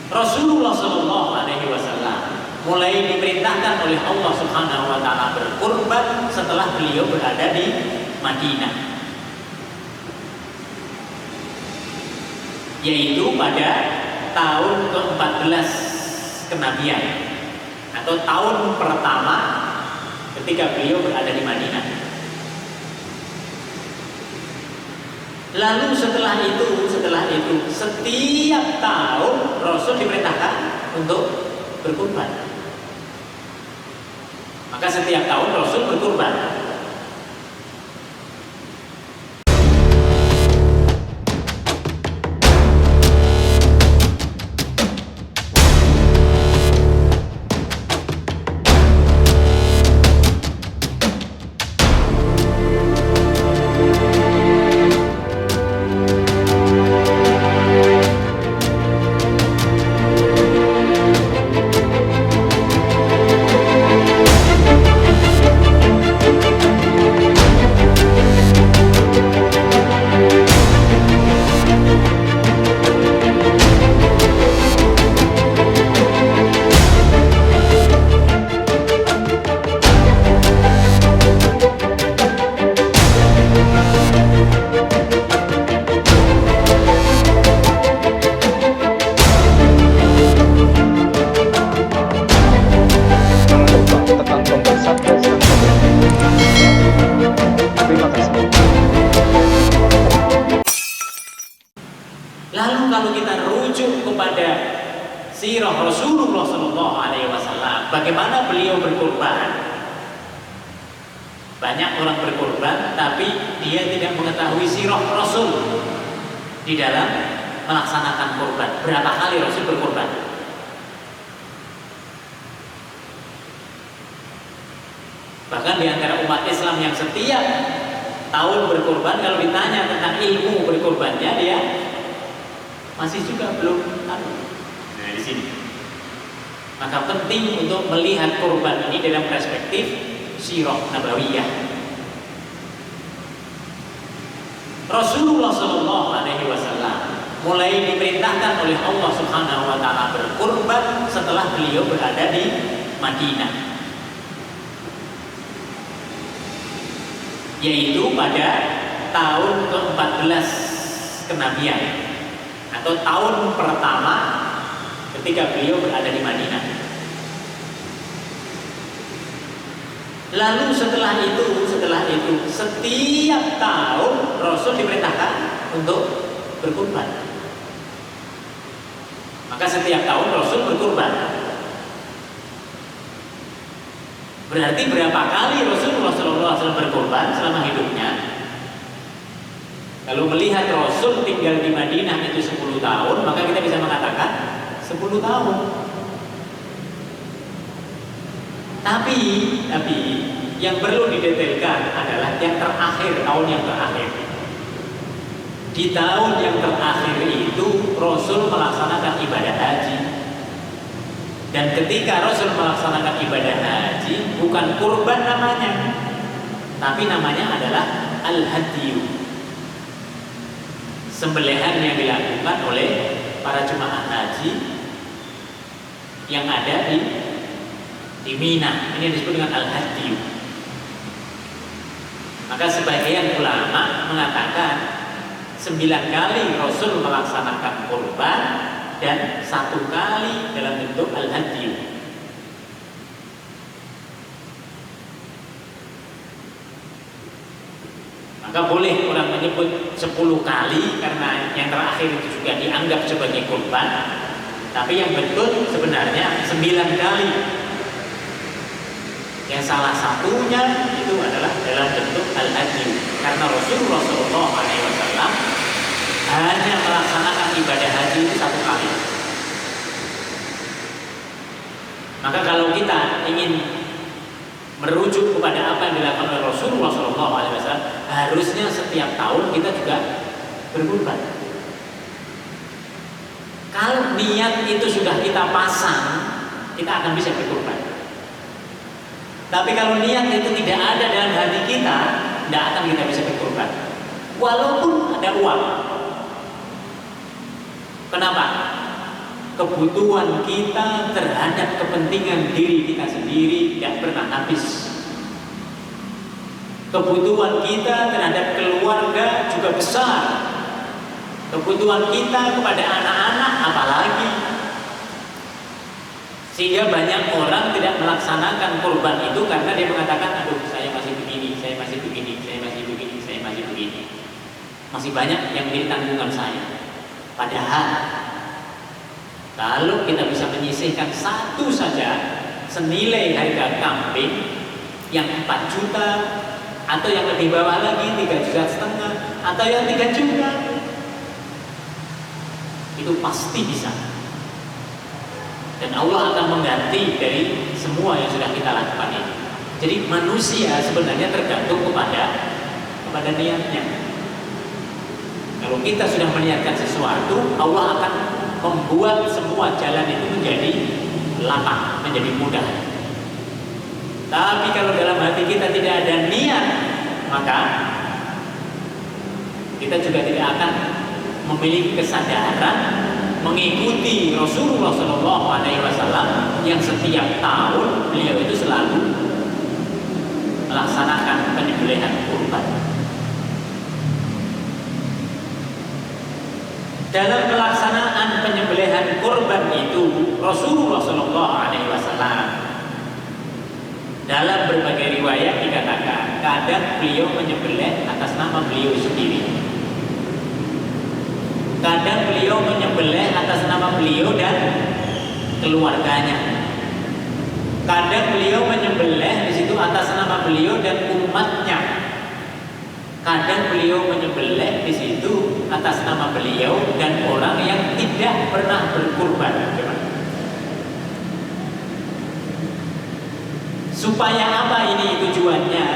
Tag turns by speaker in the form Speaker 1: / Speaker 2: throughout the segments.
Speaker 1: Rasulullah Shallallahu Alaihi Wasallam mulai diperintahkan oleh Allah Subhanahu Wa Taala berkurban setelah beliau berada di Madinah, yaitu pada tahun ke-14 kenabian atau tahun pertama ketika beliau berada di Madinah. Lalu setelah itu setiap tahun Rasul diperintahkan untuk berkurban. Maka setiap tahun Rasul berkurban. Lalu kalau kita rujuk kepada sirah Rasulullah Shallallahu Alaihi Wasallam, bagaimana beliau berkurban? Banyak orang berkurban, tapi dia tidak mengetahui sirah Rasul di dalam melaksanakan kurban. Berapa kali Rasul berkurban? Bahkan di antara umat Islam yang setiap tahun berkurban, kalau ditanya tentang ilmu berkurbannya, dia masih juga belum tahu. Nah, di sini. Maka penting untuk melihat kurban ini dalam perspektif sirah nabawiyah. Rasulullah Shallallahu Alaihi Wasallam mulai diperintahkan oleh Allah Subhanahu Wa Taala berkurban setelah beliau berada di Madinah, yaitu pada tahun ke-14 kenabian atau tahun pertama ketika beliau berada di Madinah. Lalu setelah itu setiap tahun Rasul diperintahkan untuk berkurban. Maka setiap tahun Rasul berkurban. Berarti berapa kali Rasulullah SAW berkurban selama hidupnya? Kalau melihat Rasul tinggal di Madinah itu 10 tahun, maka kita bisa mengatakan 10 tahun. Tapi yang perlu didetailkan adalah yang terakhir, tahun yang terakhir. Di tahun yang terakhir itu Rasul melaksanakan ibadah haji. Dan ketika Rasul melaksanakan ibadah haji, bukan kurban namanya, tapi namanya adalah al-hadiyu, sembelihan yang dilakukan oleh para jemaah haji yang ada di Mina. Ini disebut dengan al-hadiyu. Maka sebagian ulama mengatakan 9 kali Rasul melaksanakan kurban dan 1 kali dalam bentuk al-hadiyu. Maka boleh orang menyebut 10 kali karena yang terakhir itu juga dianggap sebagai kurban. Tapi yang betul sebenarnya 9 kali. Yang salah satunya itu adalah dalam bentuk al-hadiyu, karena Rasulullah SAW hanya melaksanakan ibadah haji itu 1 kali. Maka kalau kita ingin merujuk kepada apa yang dilakukan oleh Rasulullah SAW, harusnya setiap tahun kita juga berkurban. Kalau niat itu sudah kita pasang, kita akan bisa berkurban. Tapi kalau niat itu tidak ada dalam hati kita, tidak akan kita bisa berkurban, walaupun ada uang. Kenapa? kebutuhan kita terhadap kepentingan diri kita sendiri tidak pernah habis. Kebutuhan kita terhadap keluarga juga besar. Kebutuhan kita kepada anak-anak apalagi. Sehingga banyak orang tidak melaksanakan kurban itu karena dia mengatakan, aduh saya masih begini, saya masih begini, saya masih begini, saya masih begini. Masih banyak yang menjadi tanggungan saya. Padahal kalau kita bisa menyisihkan satu saja senilai harga kambing yang 4 juta atau yang lebih bawah lagi 3,5 juta atau yang 3 juta, itu pasti bisa. Dan Allah akan mengganti dari semua yang sudah kita lakukan ini. Jadi manusia sebenarnya tergantung kepada niatnya. Kalau kita sudah meniatkan sesuatu, Allah akan membuat semua jalan itu menjadi lapang, menjadi mudah. Tapi kalau dalam hati kita tidak ada niat, maka kita juga tidak akan memiliki kesadaran mengikuti Rasulullah SAW yang setiap tahun beliau itu selalu melaksanakan penyembelihan kurban. Dalam pelaksanaan penyembelihan kurban itu Rasulullah SAW dalam berbagai riwayat dikatakan kadang beliau menyembelih atas nama beliau sendiri, kadang beliau menyembelih atas nama beliau dan keluarganya, kadang beliau menyembelih di situ atas nama beliau dan umatnya, kadang beliau menyembelih di situ atas nama beliau dan orang yang tidak pernah berkurban. Supaya apa ini tujuannya?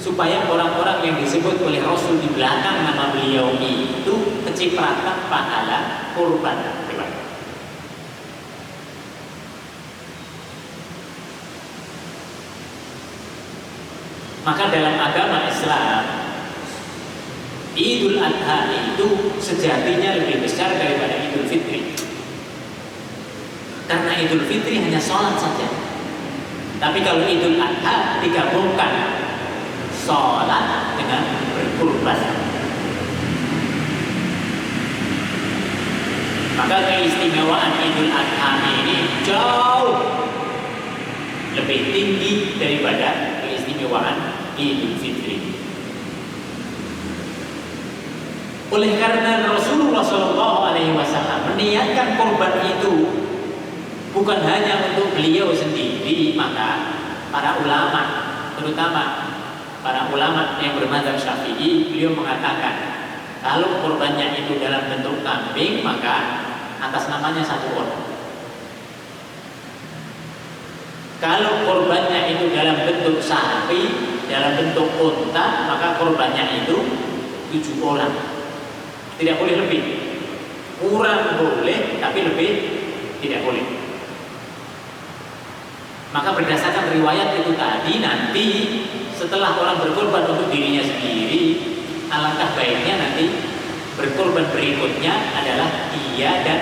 Speaker 1: Supaya orang-orang yang disebut oleh Rasul di belakang nama beliau itu kecipratan pahala kurban. Maka dalam agama Islam, Idul Adha itu sejatinya lebih besar daripada Idul Fitri. Karena Idul Fitri hanya sholat saja. Tapi kalau Idul Adha digabungkan sholat dengan berkurban. Maka keistimewaan Idul Adha ini jauh lebih tinggi daripada keistimewaan Idul Fitri. Oleh karena Rasulullah SAW meniatkan kurban itu bukan hanya untuk beliau sendiri, maka para ulama, terutama para ulama yang bermadzhab Syafi'i, beliau mengatakan kalau kurbannya itu dalam bentuk kambing, maka atas namanya satu orang. Kalau kurbannya itu dalam bentuk sapi, dalam bentuk unta, maka kurbannya itu 7 orang. Tidak boleh lebih. Kurang boleh, tapi lebih tidak boleh. Maka berdasarkan riwayat itu tadi, nanti setelah orang berkorban untuk dirinya sendiri, alangkah baiknya nanti berkorban berikutnya adalah dia dan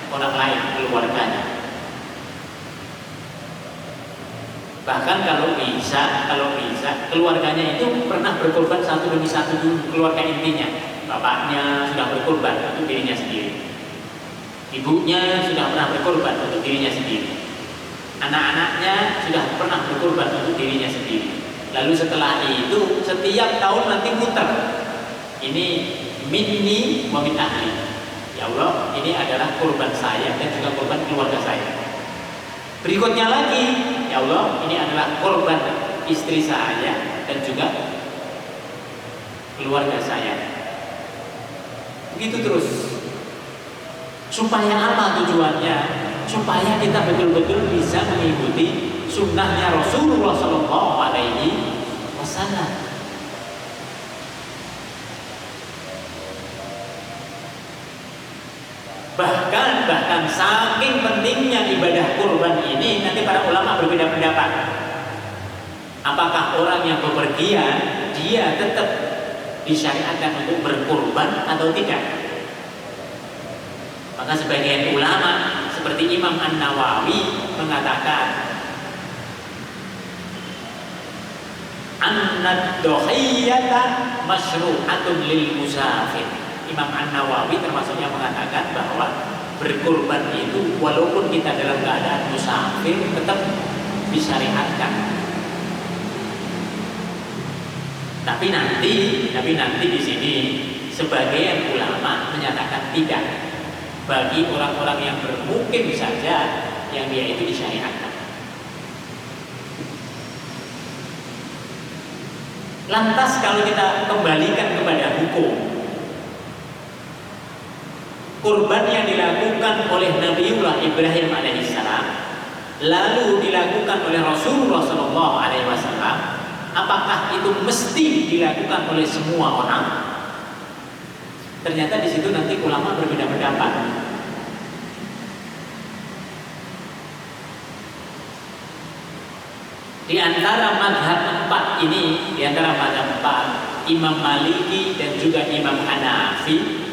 Speaker 1: orang lain, keluarganya. Bahkan kalau bisa keluarganya itu pernah berkorban satu demi satu dulu, keluarga intinya. Bapaknya sudah berkorban untuk dirinya sendiri, ibunya sudah pernah berkorban untuk dirinya sendiri, anak-anaknya sudah pernah berkorban untuk dirinya sendiri. Lalu setelah itu setiap tahun nanti muter, ini minni wa min ahli, ya Allah ini adalah korban saya dan juga korban keluarga saya. Berikutnya lagi, ya Allah ini adalah korban istri saya dan juga keluarga saya. Begitu terus. Supaya apa tujuannya? Supaya kita betul-betul bisa mengikuti sunnahnya Rasulullah SAW. Bahkan saking pentingnya ibadah kurban ini, nanti para ulama berbeda pendapat. Apakah orang yang bepergian dia tetap disyariatkan untuk berkurban atau tidak? Maka sebagian ulama seperti Imam An-Nawawi mengatakan an-nadhiyata masyru'atun lil musafir. Imam An-Nawawi termasuk yang mengatakan bahwa berkurban itu walaupun kita dalam keadaan musafir tetap disyariatkan. Tapi nanti di sini sebagian ulama menyatakan tidak. Bagi orang-orang yang bermukim saja yang dia itu disyariatkan. Lantas kalau kita kembalikan kepada hukum, kurban yang dilakukan oleh Nabiullah Ibrahim alaihissalam lalu dilakukan oleh Rasulullah Shallallahu Alaihi Wasallam, apakah itu mesti dilakukan oleh semua orang? Ternyata di situ nanti ulama berbeda pendapat. Di antara mazhab 4 ini, di antara mazhab 4, Imam Maliki dan juga Imam Hanafi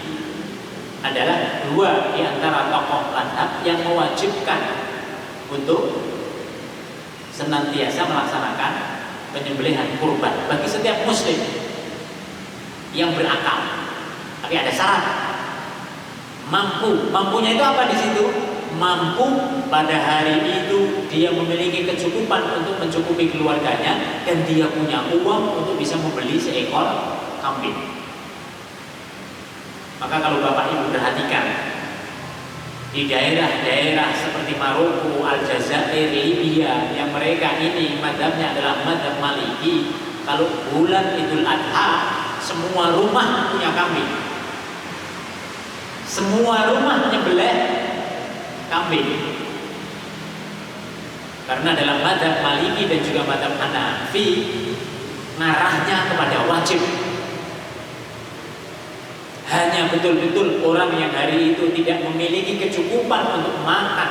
Speaker 1: adalah dua di antara tokoh mazhab yang mewajibkan untuk senantiasa melaksanakan penyembelihan kurban bagi setiap muslim yang berakal. Tapi ada syarat, mampunya itu apa di situ? Mampu pada hari itu dia memiliki kecukupan untuk mencukupi keluarganya dan dia punya uang untuk bisa membeli seekor kambing. Maka kalau Bapak Ibu perhatikan di daerah-daerah seperti Maroko, Aljazair, Libya yang mereka ini madhabnya adalah madhab Maliki, kalau bulan Idul Adha semua rumah punya kambing. Semua rumah nyembelih kambing. Karena dalam mazhab Maliki dan juga mazhab Hanafi ngarahnya kepada wajib. Hanya betul-betul orang yang hari itu tidak memiliki kecukupan untuk makan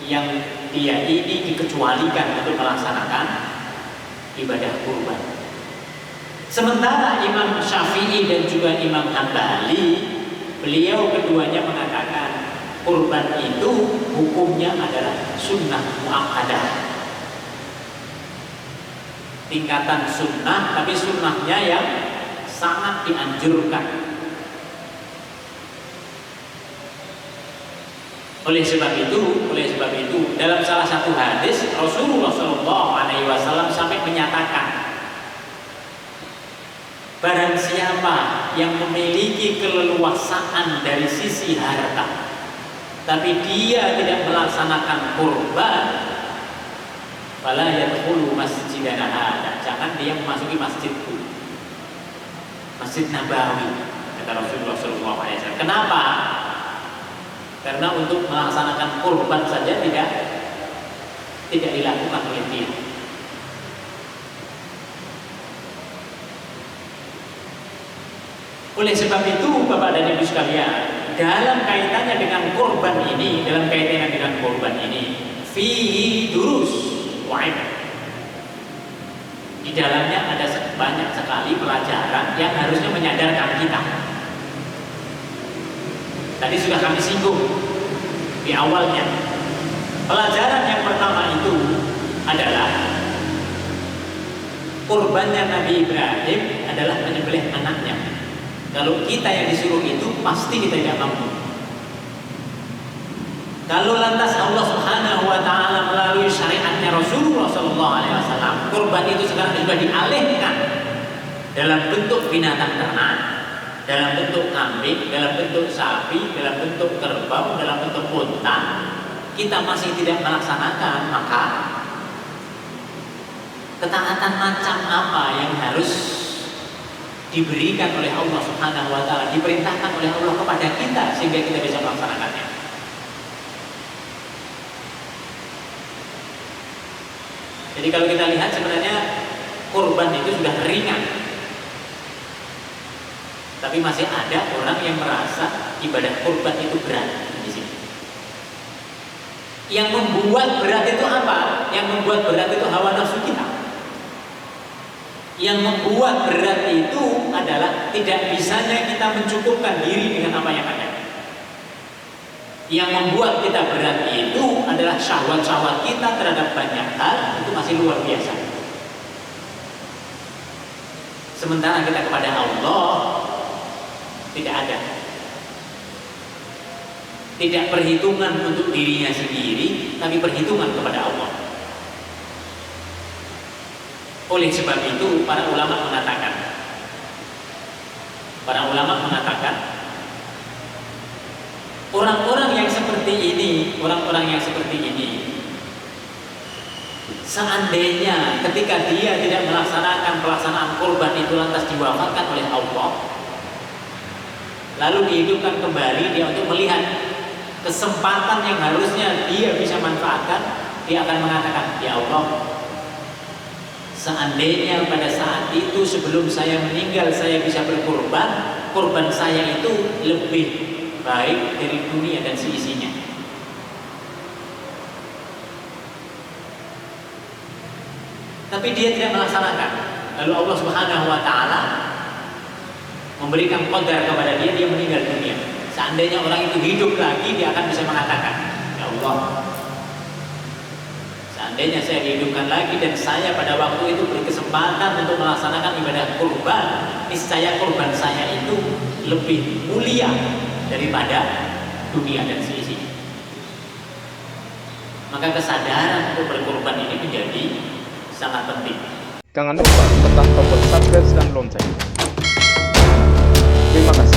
Speaker 1: yang dia ini dikecualikan untuk melaksanakan ibadah kurban. Sementara Imam Syafi'i dan juga Imam Hambali, beliau keduanya mengatakan kurban itu hukumnya adalah sunnah muakkadah, tingkatan sunnah, tapi sunnahnya yang sangat dianjurkan. Oleh sebab itu dalam salah satu hadis Rasulullah SAW sampai menyatakan, barang siapa yang memiliki keleluasaan dari sisi harta tapi dia tidak melaksanakan kurban, fala yadkhulu masjidana hada, jangan dia memasuki masjidku, Masjid Nabawi, kata Rasulullah SAW. Kenapa? Karena untuk melaksanakan kurban saja tidak dilakukan oleh dia. Oleh sebab itu Bapak dan Ibu sekalian, dalam kaitannya dengan kurban ini, fihi durus wa'ib. Di dalamnya ada banyak sekali pelajaran yang harusnya menyadarkan kita. Tadi sudah kami singgung di awalnya. Pelajaran yang pertama itu adalah kurbannya Nabi Ibrahim adalah menyembelih anaknya. Kalau kita yang disuruh itu pasti kita tidak mampu. Kalau lantas Allah Subhanahu wa taala melalui syariatnya Rasulullah sallallahu alaihi wasallam, kurban itu sekarang sudah dialihkan dalam bentuk binatang ternak, dalam bentuk kambing, dalam bentuk sapi, dalam bentuk kerbau, dalam bentuk unta, kita masih tidak melaksanakan, maka ketaatan macam apa yang harus diberikan oleh Allah Subhanahu wa taala, diperintahkan oleh Allah kepada kita sehingga kita bisa melaksanakannya. Jadi kalau kita lihat sebenarnya kurban itu sudah ringan. Tapi masih ada orang yang merasa ibadah kurban itu berat di sini. Yang membuat berat itu apa? Yang membuat berat itu hawa nafsu kita. Yang membuat berat itu adalah tidak bisanya kita mencukupkan diri dengan apa yang ada. Yang membuat kita berat itu adalah syahwat-syahwat kita terhadap banyak hal, itu masih luar biasa. Sementara kita kepada Allah tidak ada. Tidak perhitungan untuk dirinya sendiri, tapi perhitungan kepada Allah. Oleh sebab itu para ulama mengatakan orang-orang yang seperti ini, seandainya ketika dia tidak melaksanakan pelaksanaan kurban itu lantas diwafatkan oleh Allah, lalu dihidupkan kembali dia untuk melihat kesempatan yang harusnya dia bisa manfaatkan, dia akan mengatakan, ya Allah, seandainya pada saat itu sebelum saya meninggal saya bisa berkorban, korban saya itu lebih baik dari dunia dan seisinya. Tapi dia tidak melaksanakan. Lalu Allah Subhanahu wa taala memberikan qadar kepada dia, dia meninggal dunia. Seandainya orang itu hidup lagi, dia akan bisa mengatakan, ya Allah, seandainya saya dihidupkan lagi dan saya pada waktu itu berkesempatan untuk melaksanakan ibadah kurban, niscaya kurban saya itu lebih mulia daripada dunia dan seisinya. Maka kesadaran untuk berkurban ini menjadi sangat penting.
Speaker 2: Jangan lupa tekan tombol subscribe dan lonceng. Terima kasih.